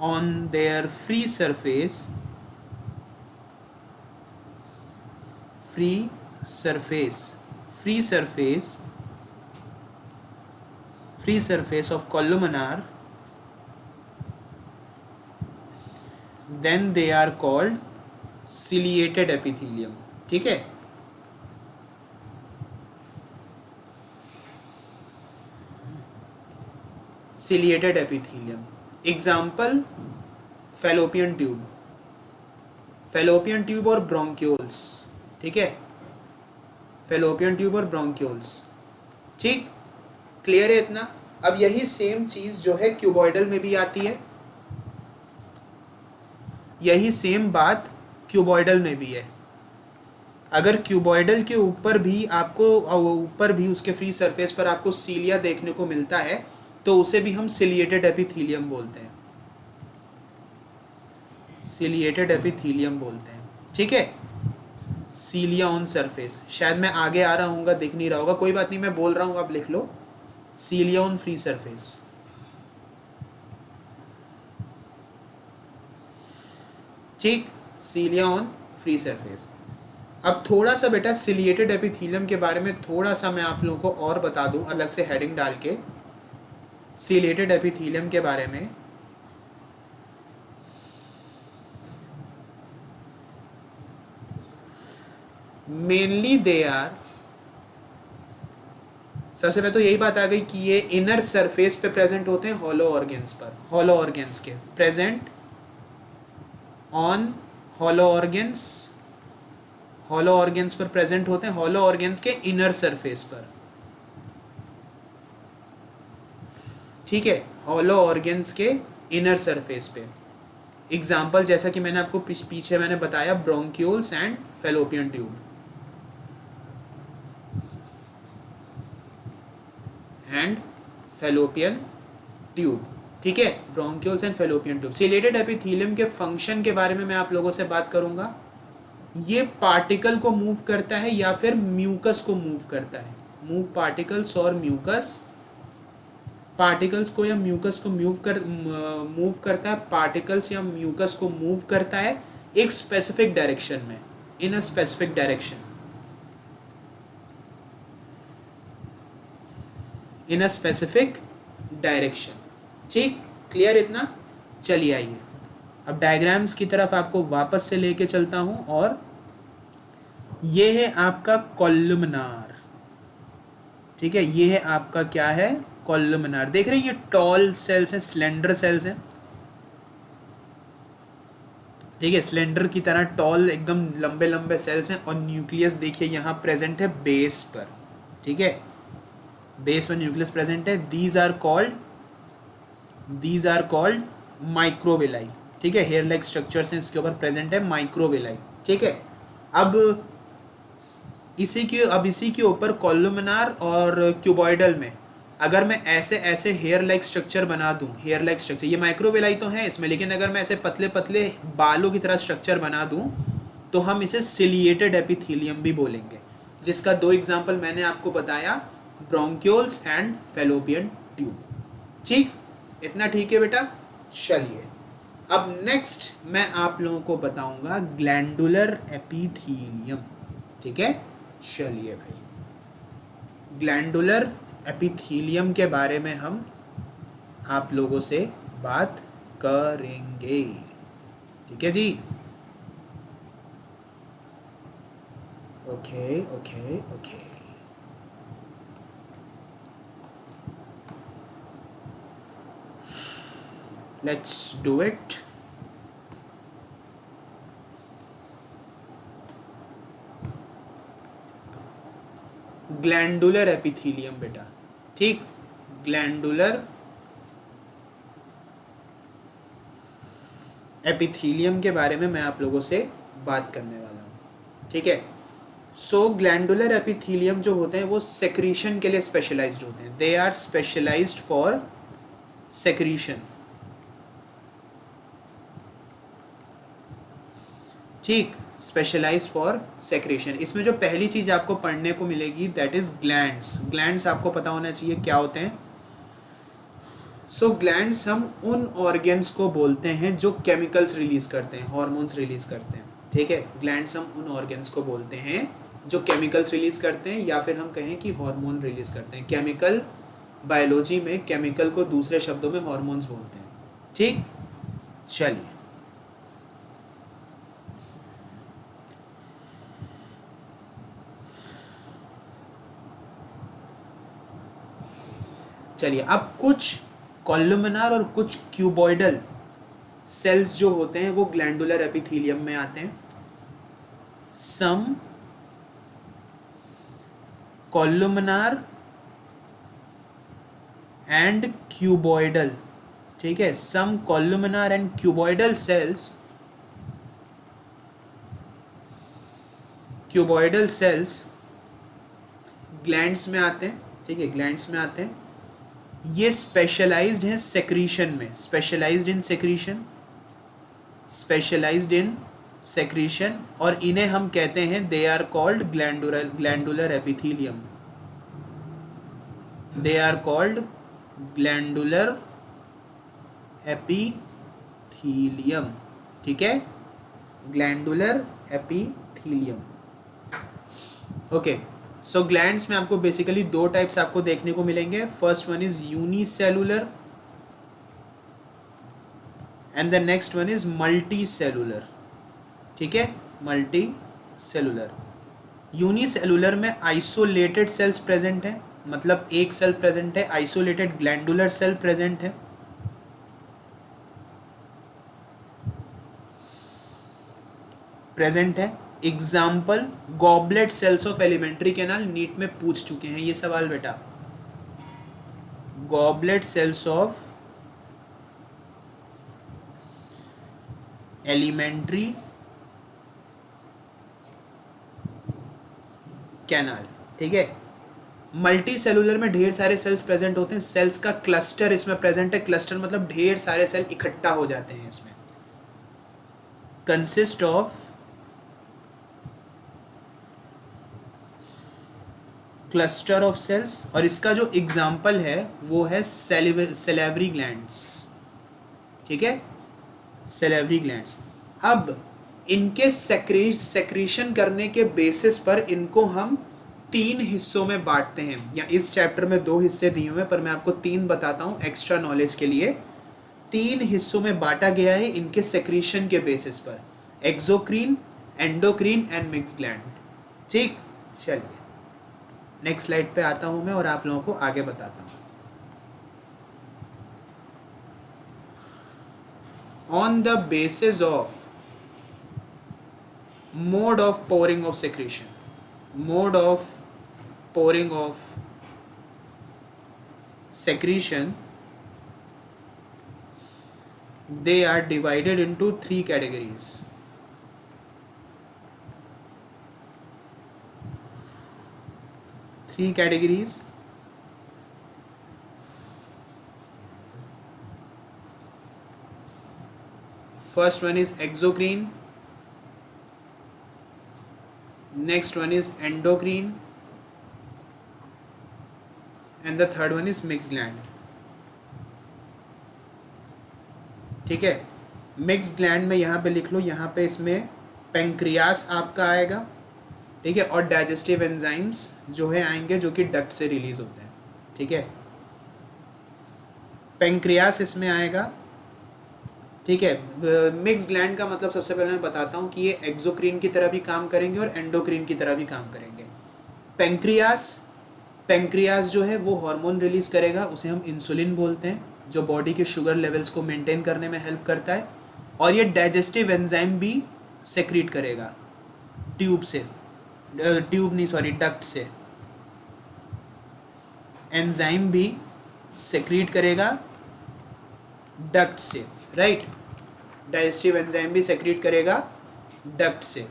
on their free surface of columnar, then they are called ciliated epithelium. ठीक है, ciliated epithelium. Example fallopian tube, fallopian tube और ब्रोंक्यूल्स। ठीक है, फैलोपियन ट्यूब और ब्रोंक्यूल्स। ठीक, क्लियर है इतना। अब यही सेम चीज जो है क्यूबॉइडल में भी आती है, यही सेम बात क्यूबॉइडल में भी है। अगर क्यूबॉइडल के ऊपर भी आपको, ऊपर भी उसके फ्री सरफेस पर आपको सीलिया देखने को मिलता है, तो उसे भी हम सिलिएटेड एपिथीलियम बोलते हैं, सिलिएटेड एपिथीलियम बोलते हैं। ठीक है, सीलिया ऑन सरफेस। शायद मैं आगे आ रहा हूँ, दिख नहीं रहा होगा, कोई बात नहीं, मैं बोल रहा हूँ, आप लिख लो, सीलिया ऑन फ्री सरफेस। ठीक, सीलिया ऑन फ्री सरफेस। अब थोड़ा सा बेटा सिलिएटेड एपिथीलियम के बारे में थोड़ा सा मैं आप लोगों को और बता दूं, अलग से हेडिंग डाल के, सिलिएटेड एपिथीलियम के बारे में। मेनली दे आर, सबसे पहले तो यही बात आ गई कि ये इनर सरफेस पे प्रेजेंट होते हैं, हॉलो ऑर्गन्स पर, हॉलो ऑर्गन्स के present on hollow organs, hollow organs पर प्रेजेंट होते हैं, हॉलो ऑर्गन्स के इनर सरफेस पर। ठीक है, हॉलो ऑर्गन्स के इनर सरफेस पे। एग्जाम्पल जैसा कि मैंने आपको पीछे मैंने बताया, bronchioles and fallopian tube, and fallopian tube. ठीक है, bronchioles and fallopian tube. Ciliated epithelium के फंक्शन के बारे में मैं आप लोगों से बात करूंगा। ये पार्टिकल को मूव करता है या फिर म्यूकस को मूव करता है, मूव पार्टिकल्स और म्यूकस, पार्टिकल्स को या म्यूकस को मूव करता है, पार्टिकल्स या म्यूकस को मूव करता है एक स्पेसिफिक डायरेक्शन में, in a specific direction, in a specific direction. ठीक, क्लियर इतना। चलिए आइए अब डायग्राम्स की तरफ आपको वापस से लेके चलता हूं, और ये है आपका कॉलमनार। ठीक है, ये है आपका क्या है, कॉलमनार। देख रहे हैं ये टॉल सेल्स हैं, स्लेंडर सेल्स हैं। ठीक है, स्लेंडर की तरह टॉल एकदम लंबे लंबे सेल्स हैं, और न्यूक्लियस देखिए यहाँ प्रेजेंट है बेस पर। ठीक है, बेस में न्यूक्लियस प्रेजेंट है। These are called microvilli. ठीक है, हेयर लाइक स्ट्रक्चर्स हैं इसके ऊपर प्रेजेंट है, माइक्रोविलाई। ठीक है, अब इसी के ऊपर कॉलमनार और क्यूबॉइडल में अगर मैं ऐसे ऐसे हेयर लाइक स्ट्रक्चर बना दूं, हेयर लाइक स्ट्रक्चर, ये माइक्रोविलाई तो है इसमें, लेकिन अगर मैं ऐसे पतले पतले बालों की तरह स्ट्रक्चर बना दूं, तो हम इसे सिलिएटेड एपिथीलियम भी बोलेंगे, जिसका दो एग्जांपल मैंने आपको बताया, ब्रोंक्यूल्स एंड फैलोपियन ट्यूब। ठीक, इतना ठीक है बेटा। चलिए अब नेक्स्ट मैं आप लोगों को बताऊंगा ग्लैंडुलर एपिथीलियम। ठीक है, चलिए भाई, ग्लैंडुलर एपिथीलियम के बारे में हम आप लोगों से बात करेंगे। ठीक है जी, okay okay okay. Let's do it. Glandular epithelium बेटा। ठीक, ग्लैंडुलर एपिथीलियम के बारे में मैं आप लोगों से बात करने वाला हूँ। ठीक है, सो ग्लैंडुलर एपिथीलियम जो होते हैं वो सेक्रीशन के लिए स्पेशलाइज्ड होते हैं। They are specialised for secretion. ठीक, स्पेशलाइज फॉर सेक्रेशन। इसमें जो पहली चीज़ आपको पढ़ने को मिलेगी दैट इज ग्लैंड्स। ग्लैंड्स आपको पता होना चाहिए क्या होते हैं। सो ग्लैंड्स हम उन ऑर्गन्स को बोलते हैं जो केमिकल्स रिलीज करते हैं, हॉर्मोन्स रिलीज करते हैं। ठीक है, ग्लैंड्स हम उन ऑर्गन्स को बोलते हैं जो केमिकल्स रिलीज करते हैं, या फिर हम कहें कि हार्मोन रिलीज करते हैं। केमिकल, बायोलॉजी में केमिकल को दूसरे शब्दों में हार्मोन्स बोलते हैं। ठीक, चलिए चलिए, अब कुछ कॉलुमिनार और कुछ क्यूबॉइडल सेल्स जो होते हैं वो ग्लैंडुलर एपिथेलियम में आते हैं. सम कॉलुमिनार एंड क्यूबॉइडल, ठीक है, सम कॉलुमिनार एंड क्यूबॉइडल सेल्स ग्लैंड्स में आते हैं. ठीक है, ग्लैंड्स में आते हैं. ये स्पेशलाइज्ड हैं सेक्रीशन में, स्पेशलाइज्ड इन सेक्रीशन, और इन्हें हम कहते हैं they are called glandular epithelium. They are called glandular epithelium. ठीक है, glandular epithelium. Okay, so glands में आपको बेसिकली दो टाइप्स आपको देखने को मिलेंगे. First one is unicellular and the next one is multi cellular. ठीक है, मल्टी सेलुलर. यूनिसेलुलर में आइसोलेटेड सेल्स प्रेजेंट हैं, मतलब एक सेल प्रेजेंट है, आइसोलेटेड ग्लैंडुलर सेल प्रेजेंट है. Example goblet cells of alimentary canal. NEET में पूछ चुके हैं ये सवाल बेटा. Goblet cells of alimentary canal. ठीक है, मल्टी सेलुलर में ढेर सारे सेल्स प्रेजेंट होते हैं. सेल्स का क्लस्टर इसमें प्रेजेंट है. क्लस्टर मतलब ढेर सारे सेल इकट्ठा हो जाते हैं इसमें. Consist of cluster of cells, और इसका जो एग्जाम्पल है वो है सेलेवरी ग्लैंड्स. ठीक है, सेलेवरी ग्लैंड्स. अब इनके सेक्रीशन करने के बेसिस पर इनको हम 3 हिस्सों में बांटते हैं. या इस चैप्टर में 2 हिस्से दिए हुए हैं, पर मैं आपको 3 बताता हूँ एक्स्ट्रा नॉलेज के लिए. 3 हिस्सों में बांटा गया है इनके सेक्रीशन के बेसिस पर. एक्सोक्रीन, एंडोक्रीन एंड मिक्स ग्लैंड. ठीक, चलिए नेक्स्ट स्लाइड पे आता हूँ मैं और आप लोगों को आगे बताता हूँ. On the basis of mode of pouring of secretion, mode of pouring of secretion, they are divided into 3 categories. First one is exocrine, next one is endocrine, and the third one is mixed gland. ठीक है, mix gland में यहाँ पे लिख लो, यहाँ पे इसमें पेंक्रियास आपका आएगा. ठीक है, और डाइजेस्टिव एंजाइम्स जो है आएंगे जो कि डक्ट से रिलीज होते हैं. ठीक है, पेंक्रियास इसमें आएगा. ठीक है, मिक्स ग्लैंड का मतलब सबसे पहले मैं बताता हूँ कि ये एक्सोक्रीन की तरह भी काम करेंगे और एंडोक्रीन की तरह भी काम करेंगे. पेंक्रियास जो है वो हार्मोन रिलीज करेगा, उसे हम इंसुलिन बोलते हैं, जो बॉडी के शुगर लेवल्स को मेंटेन करने में हेल्प करता है. और ये डाइजेस्टिव एंजाइम भी सेक्रीट करेगा डक्ट से. एंजाइम भी सेक्रीट करेगा डक्ट से, राइट. डाइजेस्टिव एंजाइम भी सेक्रीट करेगा डक्ट से.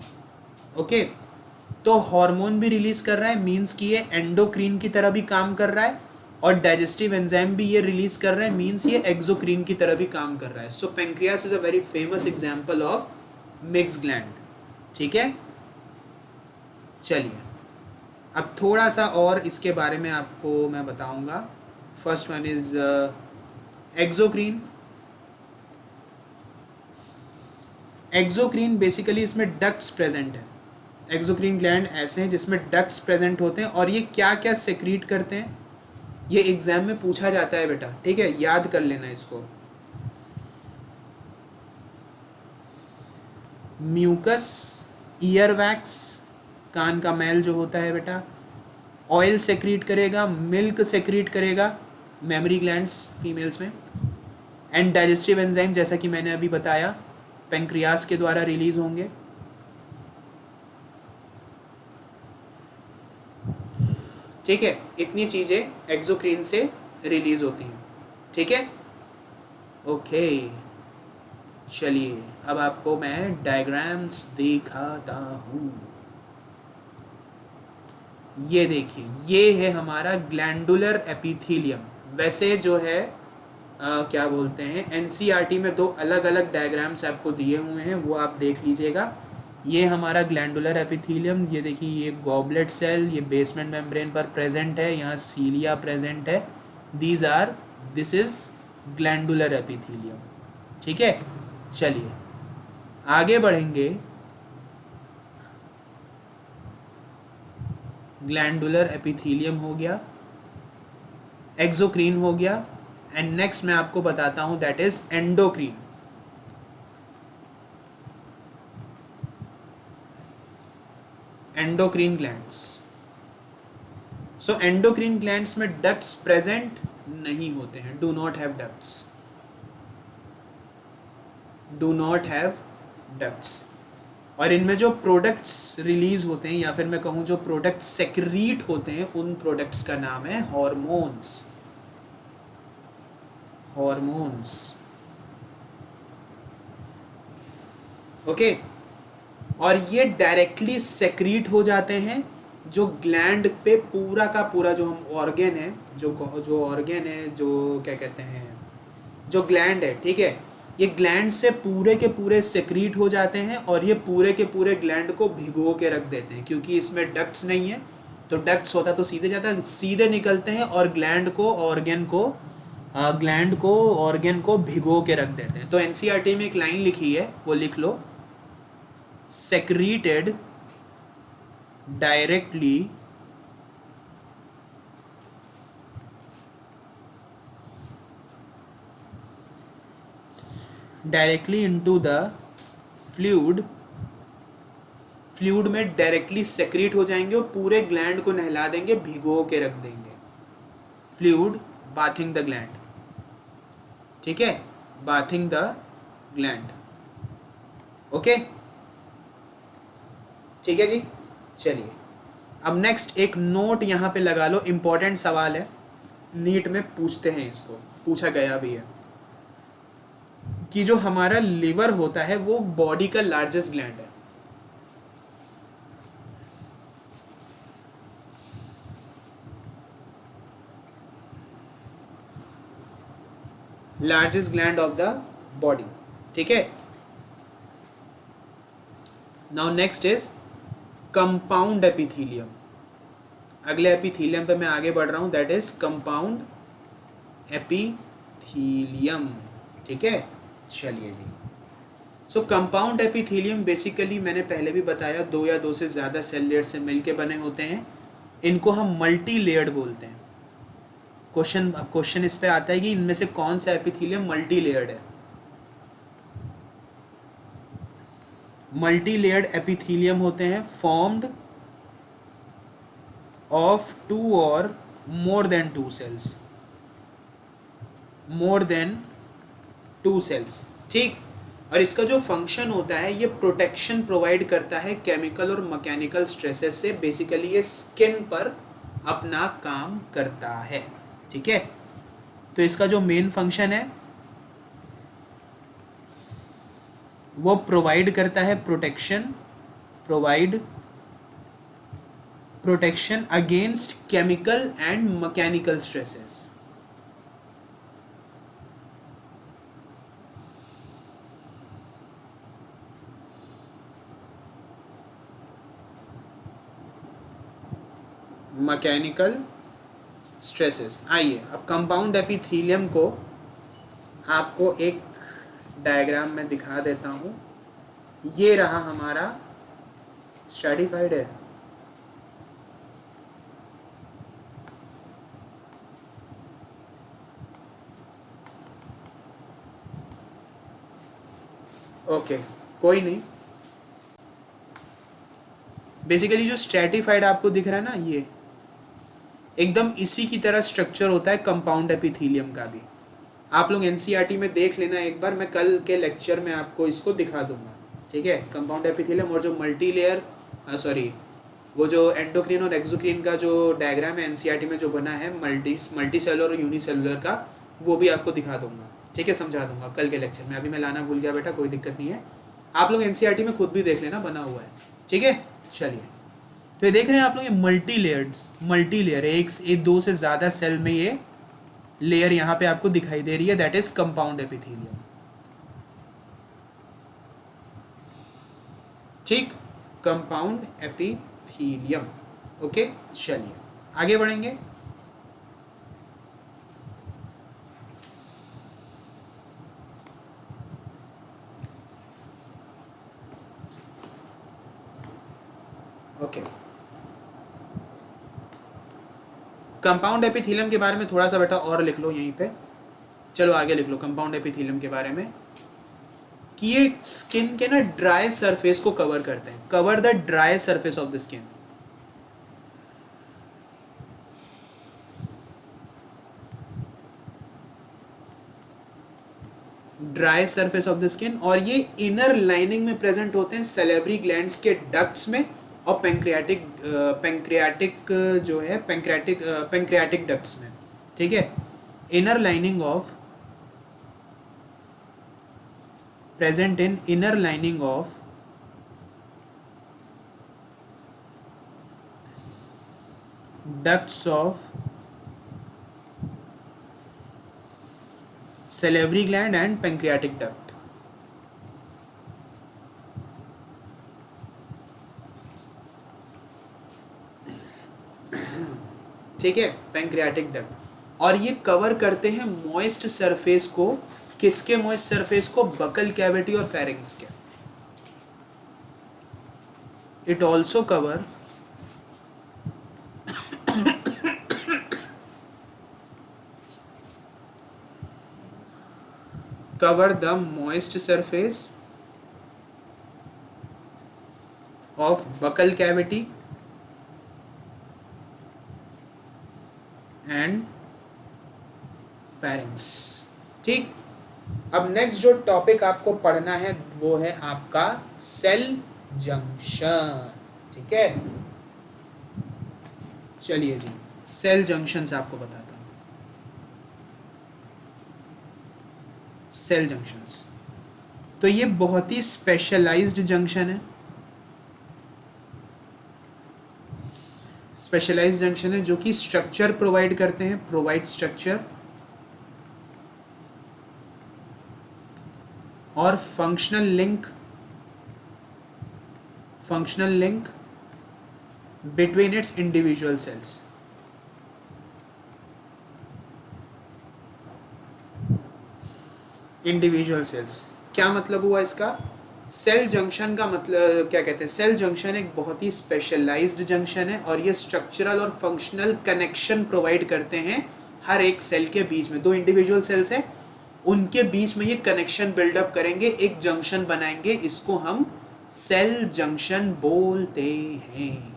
ओके, तो हार्मोन भी रिलीज कर रहा है, मींस कि ये एंडोक्रीन की तरह भी काम कर रहा है, और डाइजेस्टिव एंजाइम भी ये रिलीज कर रहा है, मींस ये एक्सोक्रीन की तरह भी काम कर रहा है. So pancreas is a very famous example of mix gland. ठीक है, चलिए अब थोड़ा सा और इसके बारे में आपको मैं बताऊंगा. First one is exocrine. Exocrine basically इसमें डक्ट्स प्रेजेंट है. एक्सोक्रीन ग्लैंड ऐसे हैं जिसमें डक्ट्स प्रेजेंट होते हैं, और ये क्या क्या सेक्रीट करते हैं ये एग्जाम में पूछा जाता है बेटा. ठीक है, याद कर लेना इसको. म्यूकस, ईयर वैक्स, कान का मैल जो होता है बेटा, ऑयल सेक्रीट करेगा, मिल्क सेक्रीट करेगा, मेमोरी ग्लैंड्स फीमेल्स में। एंड डाइजेस्टिव एंजाइम जैसा कि मैंने अभी बताया पेंक्रियास के द्वारा रिलीज होंगे। ठीक है, इतनी चीज़ें एक्सोक्रीन से रिलीज होती हैं। ठीक है, ओके। चलिए अब आपको मैं डायग्राम्स दिखाता हूँ। ये देखिए, ये है हमारा ग्लैंडुलर एपिथेलियम। वैसे जो है क्या बोलते हैं, एनसीईआरटी में दो अलग अलग डायग्राम्स आपको दिए हुए हैं, वो आप देख लीजिएगा। ये हमारा ग्लैंडुलर एपिथेलियम, ये देखिए, ये गॉबलेट सेल, ये बेसमेंट मेम्ब्रेन पर प्रेजेंट है, यहाँ सीलिया प्रेजेंट है। This is glandular epithelium. ठीक है, चलिए आगे बढ़ेंगे। ग्लैंडुलर एपिथेलियम हो गया, एक्सोक्रीन हो गया, एंड नेक्स्ट मैं आपको बताता हूं that is endocrine. Endocrine glands. So endocrine glands में डक्ट्स प्रेजेंट नहीं होते हैं, do not have ducts, do not have ducts. और इनमें जो प्रोडक्ट्स रिलीज होते हैं, या फिर मैं कहूँ जो प्रोडक्ट सेक्रीट होते हैं, उन प्रोडक्ट्स का नाम है हॉर्मोन्स। Hormones, okay. और ये डायरेक्टली सेक्रीट हो जाते हैं जो ग्लैंड पे पूरा का पूरा जो हम ऑर्गन है, जो ऑर्गन है, जो क्या कहते हैं, जो ग्लैंड है, ठीक है, ये ग्लैंड से पूरे के पूरे सेक्रीट हो जाते हैं, और ये पूरे के पूरे ग्लैंड को भिगो के रख देते हैं, क्योंकि इसमें डक्ट्स नहीं है। तो डक्ट्स होता तो सीधे जाता, सीधे निकलते हैं और ग्लैंड को ऑर्गन को भिगो के रख देते हैं। तो एनसीईआरटी में एक लाइन लिखी है, वो लिख लो, secreted directly into the fluid में डायरेक्टली सेक्रीट हो जाएंगे और पूरे ग्लैंड को नहला देंगे, भिगो के रख देंगे। फ्लूइड बाथिंग द ग्लैंड, ठीक है, बाथिंग द ग्लैंड, ओके, ठीक है जी। चलिए अब नेक्स्ट एक नोट यहाँ पे लगा लो, इम्पोर्टेंट सवाल है, नीट में पूछते हैं, इसको पूछा गया भी है कि जो हमारा लिवर होता है वो बॉडी का लार्जेस्ट ग्लैंड है। Largest gland of the body, ठीक है। Now next is compound epithelium. अगले एपिथेलियम पे मैं आगे बढ़ रहा हूं, दैट इज कंपाउंड एपिथेलियम, ठीक है। चलिए जी, सो कंपाउंड एपिथेलियम बेसिकली मैंने पहले भी बताया, दो या दो से ज़्यादा सेल लेयर से मिलके बने होते हैं। इनको हम मल्टी लेयर्ड बोलते हैं। क्वेश्चन इस पे आता है कि इनमें से कौन सा एपिथेलियम मल्टी लेयर्ड है। मल्टी लेयर्ड एपिथेलियम होते हैं formed of two or more than two cells, more than two cells, ठीक। और इसका जो फंक्शन होता है, ये प्रोटेक्शन प्रोवाइड करता है केमिकल और मैकेनिकल स्ट्रेसेस से। बेसिकली ये स्किन पर अपना काम करता है, ठीक है। तो इसका जो मेन फंक्शन है वो प्रोवाइड करता है protection against chemical and mechanical stresses. Mechanical stresses. आइए अब कंपाउंड एपिथेलियम को आपको एक डायग्राम में दिखा देता हूँ। ये रहा हमारा स्ट्रैटिफाइड है, ओके, कोई नहीं। बेसिकली जो स्ट्रैटिफाइड आपको दिख रहा है ना, एकदम इसी की तरह स्ट्रक्चर होता है कंपाउंड एपिथेलियम का भी। आप लोग एनसीईआरटी में देख लेना एक बार, मैं कल के लेक्चर में आपको इसको दिखा दूंगा, ठीक है। कंपाउंड एपिथेलियम और जो मल्टी लेयर सॉरी वो जो एंडोक्रिन और एक्सोक्रिन का जो डायग्राम है एनसीईआरटी में जो बना है मल्टी सेलुलर और यूनिसेलुलर का, वो भी आपको दिखा दूंगा, ठीक है, समझा दूंगा कल के लेक्चर में। अभी मैं लाना भूल गया बेटा, कोई दिक्कत नहीं है, आप लोग एनसीईआरटी में खुद भी देख लेना, बना हुआ है, ठीक है। चलिए, तो ये देख रहे हैं आप लोग, ये मल्टी लेयर है, एक दो से ज़्यादा सेल में ये लेयर यहाँ पे आपको दिखाई दे रही है, दैट इज कंपाउंड एपिथेलियम, ठीक, कंपाउंड एपिथेलियम। ओके, चलिए आगे बढ़ेंगे। ओके, कंपाउंड एपिथेलियम के बारे में थोड़ा सा बेटा और लिख लो यहीं पे, चलो आगे लिख लो कंपाउंड एपिथेलियम के बारे में कि ये स्किन के ना ड्राई सरफेस को कवर करते हैं, cover the dry surface of the skin. Dry surface of the skin, और ये इनर लाइनिंग में प्रेजेंट होते हैं सैलिवरी ग्लैंड्स के डक्ट्स में और पैंक्रियाटिक जो है पैंक्रियाटिक डक्ट्स में, ठीक है। Inner lining of present in inner lining of ducts of salivary gland and pancreatic duct, ठीक है, पैंक्रियाटिक डक्ट। और ये कवर करते हैं मॉइस्ट सरफेस को, किसके मॉइस्ट सरफेस को, बकल कैविटी और फेरिंग्स के। It also cover the moist surface of buccal cavity and pharynx, ठीक। अब नेक्स्ट जो टॉपिक आपको पढ़ना है वो है आपका सेल जंक्शन, ठीक है। चलिए जी, सेल जंक्शन से आपको बताता हूं। सेल जंक्शंस, तो ये बहुत ही स्पेशलाइज्ड जंक्शन है, स्पेशलाइज्ड जंक्शन है जो कि स्ट्रक्चर प्रोवाइड करते हैं, प्रोवाइड स्ट्रक्चर और functional link between its individual cells. Individual cells क्या मतलब हुआ इसका? सेल जंक्शन का मतलब क्या कहते हैं, सेल जंक्शन एक बहुत ही स्पेशलाइज्ड जंक्शन है और ये स्ट्रक्चरल और फंक्शनल कनेक्शन प्रोवाइड करते हैं हर एक सेल के बीच में। दो इंडिविजुअल सेल्स हैं, उनके बीच में ये कनेक्शन बिल्डअप करेंगे, एक जंक्शन बनाएंगे, इसको हम सेल जंक्शन बोलते हैं।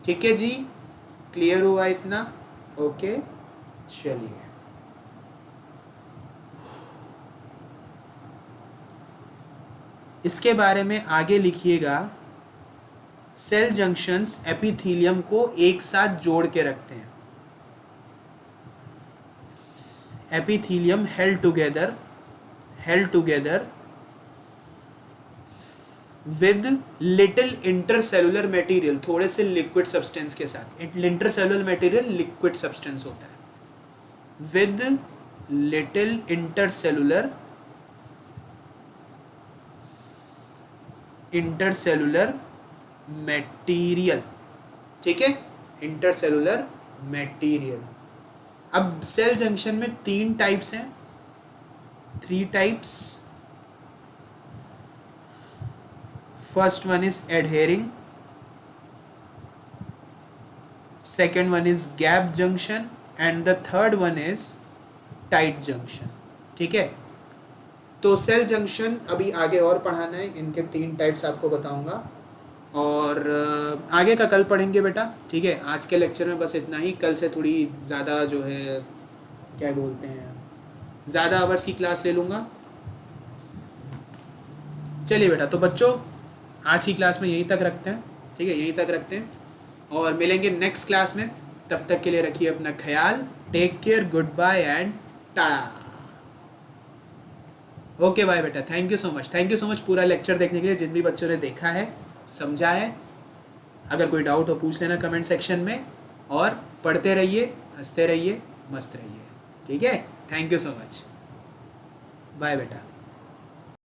ठीक है जी, क्लियर हुआ इतना? ओके, चलिए इसके बारे में आगे लिखिएगा। सेल जंक्शंस एपिथेलियम को एक साथ जोड़ के रखते हैं। Epithelium held together with little intercellular material, थोड़े से लिक्विड सब्सटेंस के साथ। इंटरसेलुलर मटेरियल लिक्विड सब्सटेंस होता है। विद लिटिल इंटरसेलुलर मटेरियल, ठीक है, इंटरसेलुलर मटेरियल। अब सेल जंक्शन में 3 टाइप्स हैं, 3 types. First one is adhering, second one is gap junction and the third one is tight junction. ठीक है, तो सेल जंक्शन अभी आगे और पढ़ाना है, इनके 3 टाइप्स आपको बताऊंगा। और और आगे का कल पढ़ेंगे बेटा, ठीक है। आज के लेक्चर में बस इतना ही, कल से थोड़ी ज़्यादा जो है क्या बोलते हैं, ज़्यादा आवर्स की क्लास ले लूँगा। चलिए बेटा, तो बच्चों आज की क्लास में यहीं तक रखते हैं, ठीक है, यहीं तक रखते हैं और मिलेंगे नेक्स्ट क्लास में। तब तक के लिए रखिए अपना ख्याल, take care, good bye and tata. Okay bye बेटा, thank you so much, thank you so much पूरा लेक्चर देखने के लिए, जिन भी बच्चों ने देखा है, समझा है। अगर कोई डाउट हो पूछ लेना कमेंट सेक्शन में, और पढ़ते रहिए, हंसते रहिए, मस्त रहिए, ठीक है। Thank you so much, bye बेटा।